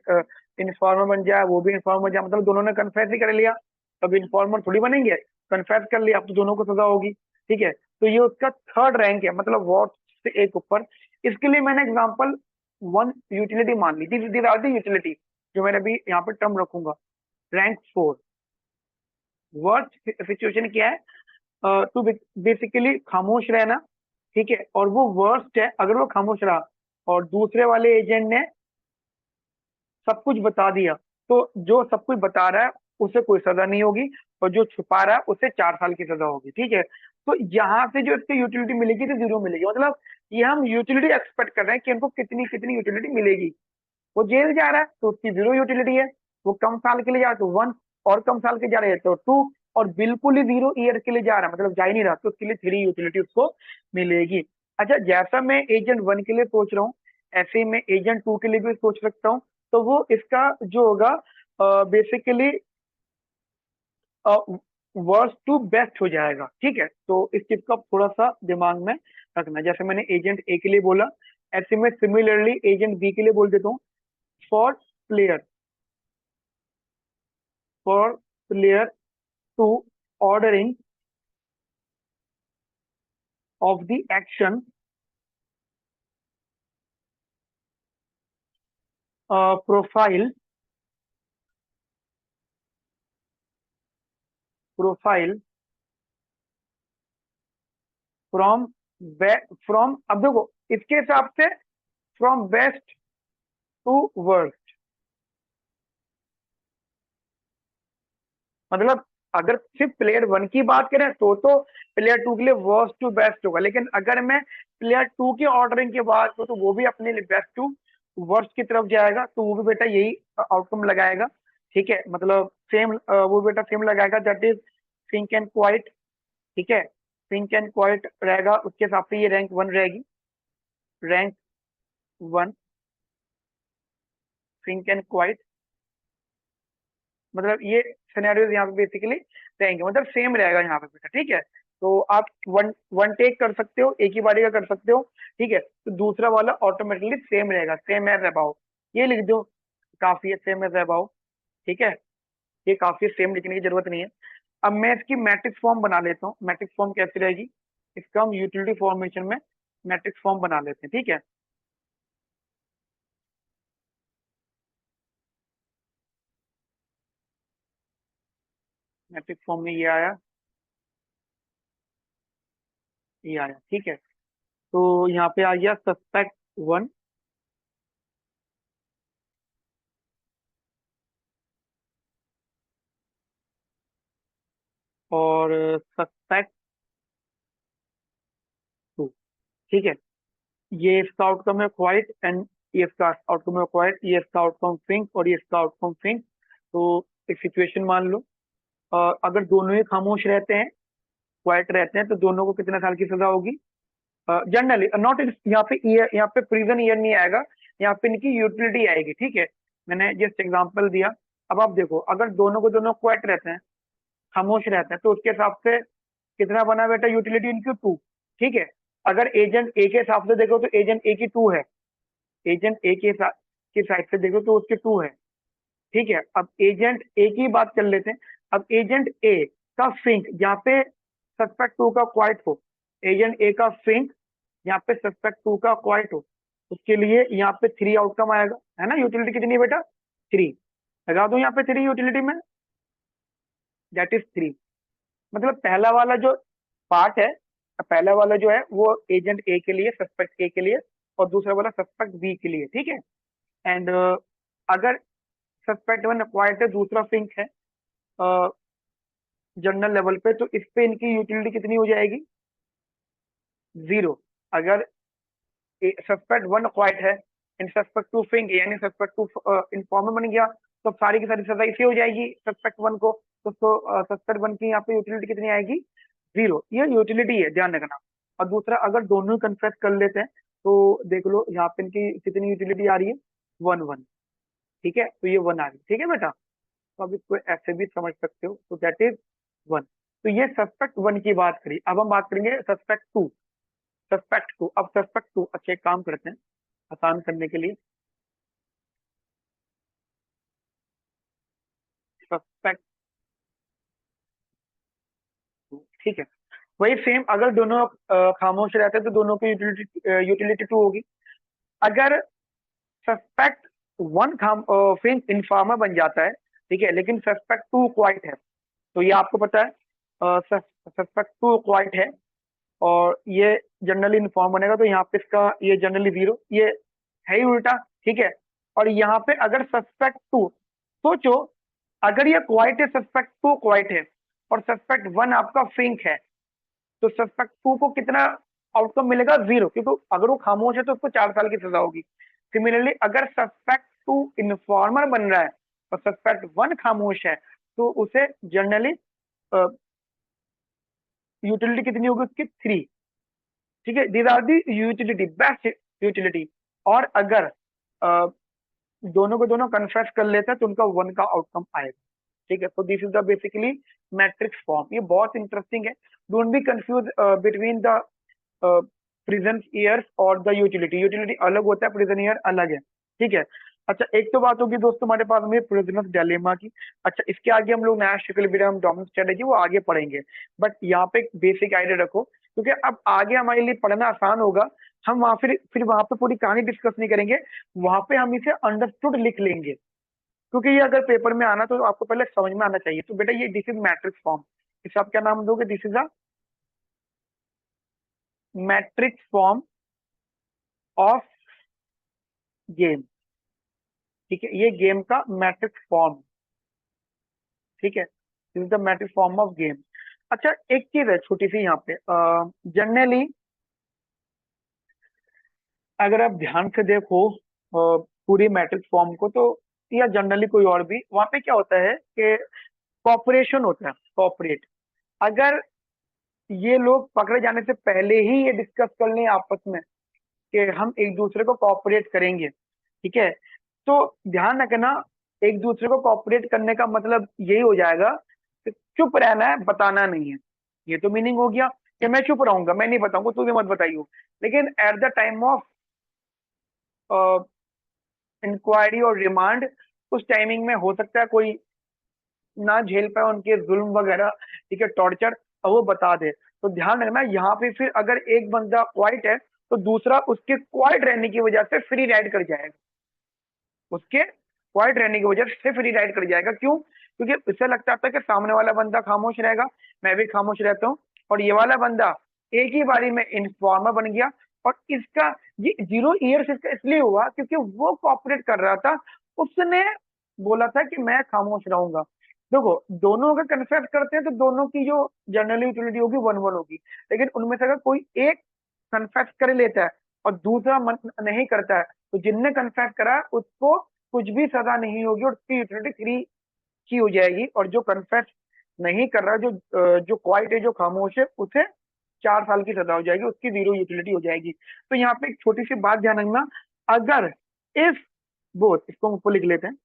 इन्फॉर्मर बन जाए, वो भी इन्फॉर्मर बन जाए, मतलब दोनों ने कन्फेस ही कर लिया, अब इन्फॉर्मर थोड़ी बनेंगे, कन्फेस कर लिया, अब तो दोनों को सजा होगी, ठीक है। तो ये उसका थर्ड रैंक है, मतलब वॉट से एक ऊपर। इसके लिए मैंने एग्जाम्पल 1 यूटिलिटी मान ली, दिस आर द यूटिलिटी जो मैंने अभी यहाँ पे टर्म रखूंगा। रैंक 4, वर्स्ट सिचुएशन क्या है, टू बेसिकली खामोश रहना, ठीक है, और वो वर्स्ट है अगर वो खामोश रहा और दूसरे वाले एजेंट ने सब कुछ बता दिया, तो जो सब कुछ बता रहा है उसे कोई सजा नहीं होगी, और जो छुपा रहा है उसे 4 साल की सजा होगी, ठीक है। तो यहाँ से जो इसकी यूटिलिटी मिलेगी तो 0 मिलेगी, मतलब ये हम यूटिलिटी एक्सपेक्ट कर रहे हैं कि हमको कितनी कितनी यूटिलिटी मिलेगी। वो जेल जा रहा है तो उसकी 0 यूटिलिटी है, वो कम साल के लिए जा रहा है तो 1, और कम साल के जा रहे हैं तो 2, और बिल्कुल ही 0 ईयर के लिए जा रहा है मतलब जा ही नहीं रहा, तो उसके लिए 3 यूटिलिटी उसको मिलेगी। अच्छा, जैसा मैं एजेंट 1 के लिए सोच रहा हूँ, ऐसे ही मैं एजेंट 2 के लिए भी सोच सकता हूँ, तो वो इसका जो होगा बेसिकली वर्स्ट टू बेस्ट हो जाएगा, ठीक है। तो इस चीज का थोड़ा सा दिमाग में रखना, जैसे मैंने एजेंट ए के लिए बोला, ऐसे में सिमिलरली एजेंट बी के लिए बोल देता हूँ, for player, for player two ordering of the action profile, profile from from, अब देखो इसके हिसाब से फ्रॉम बेस्ट टू वर्स्ट, मतलब अगर सिर्फ प्लेयर 1 की बात करें तो प्लेयर 2 के लिए वर्स्ट टू बेस्ट होगा, लेकिन अगर मैं प्लेयर 2 की ऑर्डरिंग की बात करूं तो वो भी अपने लिए बेस्ट टू वर्स्ट की तरफ जाएगा, तो वो भी बेटा यही आउटकम लगाएगा, ठीक है, मतलब सेम, वो बेटा सेम लगाएगा, that is sink and quiet, ठीक है, सिंक एंड क्वाइट रहेगा, उसके हिसाब से ये रैंक 1 रहेगी, रैंक 1 सिंक एंड क्वाइट, मतलब ये सिनेरियोज यहाँ पे बेसिकली रहेंगे, मतलब सेम रहेगा यहाँ पे बेटा, ठीक है। तो आप वन वन टेक कर सकते हो, एक ही बारी का कर सकते हो, ठीक है, तो दूसरा वाला ऑटोमेटिकली सेम रहेगा, सेम एज अबाउ, ये लिख दो, काफी है, सेम एज अबाउ, ठीक है, ये काफी सेम लिखने की जरूरत नहीं है। अब मैं इसकी मैट्रिक्स फॉर्म बना लेता हूँ, मैट्रिक्स फॉर्म कैसी रहेगी, इसका हम यूटिलिटी फॉर्मेशन में मैट्रिक्स फॉर्म बना लेते हैं, ठीक है। मैट्रिक्स फॉर्म में ये आया, ठीक है। तो यहाँ पे आ गया सस्पेक्ट 1, और सस्पेक्ट टू, ठीक है। ये इसका आउटकम है क्वाइट, एंड ये इसका आउटकम है क्वाइट, ये इसका आउटकम थिंक, और ये इसका आउटकम थिंक। तो एक सिचुएशन मान लो, अगर दोनों ही खामोश रहते हैं, क्वाइट रहते हैं, तो दोनों को कितने साल की सजा होगी? जनरली नॉट, यहाँ पे ईयर, यहाँ पे प्रिजन ईयर नहीं आएगा, यहाँ पे इनकी यूटिलिटी आएगी, ठीक है। मैंने जस्ट एग्जांपल दिया। अब आप देखो, अगर दोनों को दोनों क्वाइट रहते हैं, खामोश रहते हैं, तो उसके हिसाब से कितना बना बेटा यूटिलिटी इनकी? टू, ठीक है। अगर एजेंट ए के हिसाब से देखो तो एजेंट ए की टू है, एजेंट ए के साइड से देखो तो उसके टू है, ठीक है। अब एजेंट ए की बात कर लेते हैं। अब एजेंट ए का फिंक यहाँ पे सस्पेक्ट टू का क्वाइट हो, एजेंट ए का फिंक यहाँ पे सस्पेक्ट टू का क्वाइट हो, उसके लिए यहाँ पे थ्री आउटकम आएगा, है ना। यूटिलिटी कितनी है बेटा? थ्री। लगा दो यहाँ पे थ्री यूटिलिटी में, दैट इज थ्री। मतलब पहला वाला जो पार्ट है, पहला वाला जो है वो एजेंट ए के लिए, सस्पेक्ट ए के लिए, और दूसरा वाला सस्पेक्ट बी के लिए, ठीक है। एंड अगर सस्पेक्ट वन क्वाइट है, दूसरा फिंक है जनरल लेवल पे, तो इस पे इनकी यूटिलिटी कितनी हो जाएगी? जीरो। अगर सस्पेक्ट वन क्वाइट है इन सस्पेक्ट टू फिंक, यानी सस्पेक्ट टू इन्फॉर्मर बन गया, तो सारी की सारी सजा इसी हो जाएगी सस्पेक्ट वन को। तो सस्पेक्ट वन की यहाँ पे यूटिलिटी कितनी आएगी? जीरो। ये यूटिलिटी है, ध्यान रखना। और दूसरा, अगर दोनों कन्फेस कर लेते हैं, तो देख लो यहाँ पे इनकी कितनी यूटिलिटी आ रही है? वन वन, ठीक है। तो ये वन आ रही, ठीक है बेटा। तो अब इसको ऐसे भी समझ सकते हो, तो दैट इज वन। तो ये सस्पेक्ट वन की बात करी। अब हम बात करेंगे सस्पेक्ट टू। सस्पेक्ट टू, अब सस्पेक्ट टू, अच्छा एक काम करते हैं आसान करने के लिए, सस्पेक्ट टू, ठीक है। वही सेम, अगर दोनों खामोश रहते हैं तो दोनों की यूटिलिटी यूटिलिटी टू होगी। अगर सस्पेक्ट वन खाम फिंक इन्फॉर्मर बन जाता है, ठीक है, लेकिन सस्पेक्ट टू क्वाइट है, तो ये आपको पता है सस्पेक्ट टू क्वाइट है, और ये जनरली इन्फॉर्म बनेगा, तो यहाँ पे इसका ये जनरली जीरो, ये है ही उल्टा, ठीक है। और यहाँ पे अगर सस्पेक्ट टू, सोचो, अगर ये क्वाइट है, सस्पेक्ट टू क्वाइट है, और सस्पेक्ट वन आपका फिंक है, तो सस्पेक्ट टू को कितना आउटकम मिलेगा? जीरो, क्योंकि अगर वो खामोश है तो उसको 4 साल की सजा होगी। सिमिलरली अगर सस्पेक्ट टू इन्फॉर्मर बन रहा है और सस्पेक्ट वन खामोश है, तो उसे जनरली यूटिलिटी कितनी होगी उसकी? थ्री, ठीक है। These are the utility, best utility. और अगर दोनों को दोनों कन्फेस कर लेते हैं, तो उनका वन का आउटकम आएगा, ठीक है। तो this is the basically matrix form. ये बहुत इंटरेस्टिंग है। Don't be confuse between the prison years और द यूटिलिटी। यूटिलिटी अलग होता है, प्रिजन ईयर अलग है, ठीक है। अच्छा, एक तो बात होगी दोस्तों हमारे पास में प्रिजनर्स डायलेमा की। अच्छा, इसके आगे हम लोग नाश इक्विलिब्रियम डोमिनेंस स्ट्रेटेजी वो आगे पढ़ेंगे, बट यहाँ पे एक बेसिक आइडिया रखो, क्योंकि अब आगे हमारे लिए पढ़ना आसान होगा। हम वहां फिर वहां पे पूरी कहानी डिस्कस नहीं करेंगे, वहां पे हम इसे अंडरस्टूड लिख लेंगे, क्योंकि ये अगर पेपर में आना तो आपको पहले समझ में आना चाहिए। तो बेटा ये दिस इज मैट्रिक्स फॉर्म, इसे आप क्या नाम दोगे? This is a matrix form of game, ठीक है। ये गेम का मैट्रिक्स फॉर्म, ठीक है। This is the matrix form of game. अच्छा, एक चीज है छोटी सी यहाँ पे, जनरली अगर आप ध्यान से देखो पूरी मैट्रिक्स फॉर्म को, तो या जनरली कोई और भी, वहां पे क्या होता है कि कॉपरेशन होता है, कॉपरेट। अगर ये लोग पकड़े जाने से पहले ही ये डिस्कस कर लें आपस में कि हम एक दूसरे को कॉपरेट करेंगे, ठीक है, तो ध्यान रखना, एक दूसरे को कॉपरेट करने का मतलब यही हो जाएगा कि चुप रहना है, बताना नहीं है। ये तो मीनिंग हो गया कि मैं चुप रहूंगा, मैं नहीं बताऊंगा, तू भी मत बताइयो। लेकिन at the time of inquiry और रिमांड, उस टाइमिंग में हो सकता है कोई ना झेल पाए उनके जुल्म वगैरह, ठीक है, टॉर्चर, और वो बता दे। तो ध्यान रखना, यहाँ पे फिर अगर एक बंदा क्वाइट है, तो दूसरा उसके क्वाइट रहने की वजह से फ्री राइड कर जाएगा, उसके क्वाइट रहने की वजह से फ्री राइड कर जाएगा। क्यों? क्योंकि इससे लगता था कि सामने वाला बंदा खामोश रहेगा, मैं भी खामोश रहता हूँ, और ये वाला बंदा एक ही बारी में इन्फॉर्मर बन गया। और इसका ये 0 ईयर्स इसका इसलिए हुआ क्योंकि वो कॉपरेट कर रहा था, उसने बोला था कि मैं खामोश रहूंगा। देखो, दोनों अगर कन्फेस करते हैं तो दोनों की जो जनरल यूटिलिटी होगी 1-1 होगी। लेकिन उनमें से अगर कोई एक कन्फेस कर लेता है और दूसरा मन नहीं करता है, तो जिनने कन्फेस करा है, उसको कुछ भी सजा नहीं होगी और उसकी यूटिलिटी 3 की हो जाएगी। और जो कन्फेस नहीं कर रहा, जो क्वाइट है, जो खामोश है, उसे 4 साल की सजा हो जाएगी, उसकी 0 यूटिलिटी हो जाएगी। तो यहाँ पे एक छोटी सी बात ध्यान रखना, अगर इफ बोथ, इसको हम ऊपर लिख लेते हैं,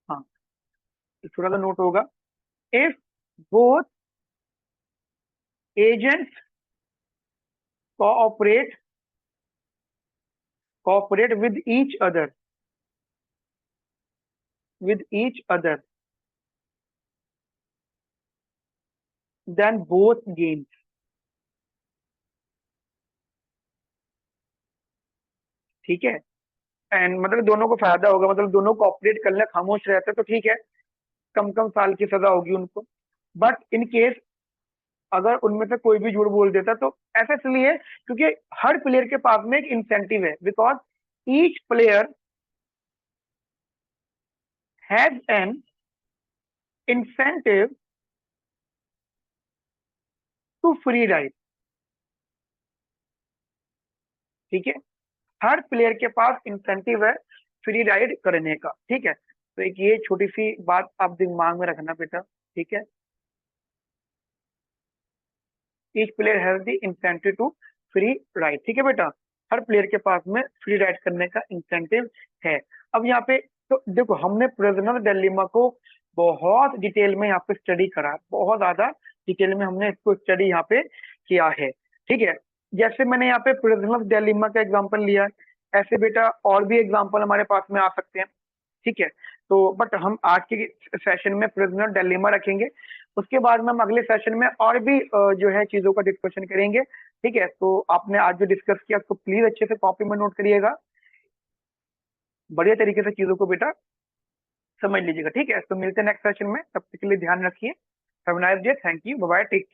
हाँ, छोटा सा नोट होगा, if both agents cooperate with each other, then both gains। ठीक है, एंड मतलब दोनों को फायदा होगा, मतलब दोनों कोऑपरेट कर ले, खामोश रहते तो ठीक है, कम कम साल की सजा होगी उनको। बट इन केस अगर उनमें से कोई भी झूठ बोल देता, तो ऐसा इसलिए क्योंकि हर प्लेयर के पास में एक इंसेंटिव है, because each player has an incentive to free ride. ठीक है, हर प्लेयर के पास इंसेंटिव है फ्री राइड करने का। ठीक है, तो एक ये छोटी सी बात आप दिमाग में रखना बेटा। ठीक है, each player has the incentive to free ride. ठीक है बेटा, हर प्लेयर के पास में फ्री राइड करने का इंसेंटिव है। अब यहाँ पे तो देखो, हमने प्रिजनर डिलेमा को बहुत डिटेल में यहाँ पे स्टडी करा, बहुत ज्यादा डिटेल में हमने इसको स्टडी यहाँ पे किया है। ठीक है, जैसे मैंने यहाँ पे प्रिजनर डिलेमा का एग्जांपल लिया है, ऐसे बेटा और भी एग्जांपल हमारे पास में आ सकते हैं। ठीक है, तो बट हम आज के सेशन में प्रिजनर डिलेमा रखेंगे, उसके बाद में हम अगले सेशन में और भी जो है चीजों का डिस्कशन करेंगे। ठीक है, तो आपने आज जो डिस्कस किया उसको प्लीज अच्छे से कॉपी में नोट करिएगा, बढ़िया तरीके से चीजों को बेटा समझ लीजिएगा। ठीक है, तो मिलते हैं नेक्स्ट सेशन में, तब तक के लिए ध्यान रखिए। Have a nice day, thank you, bye bye, take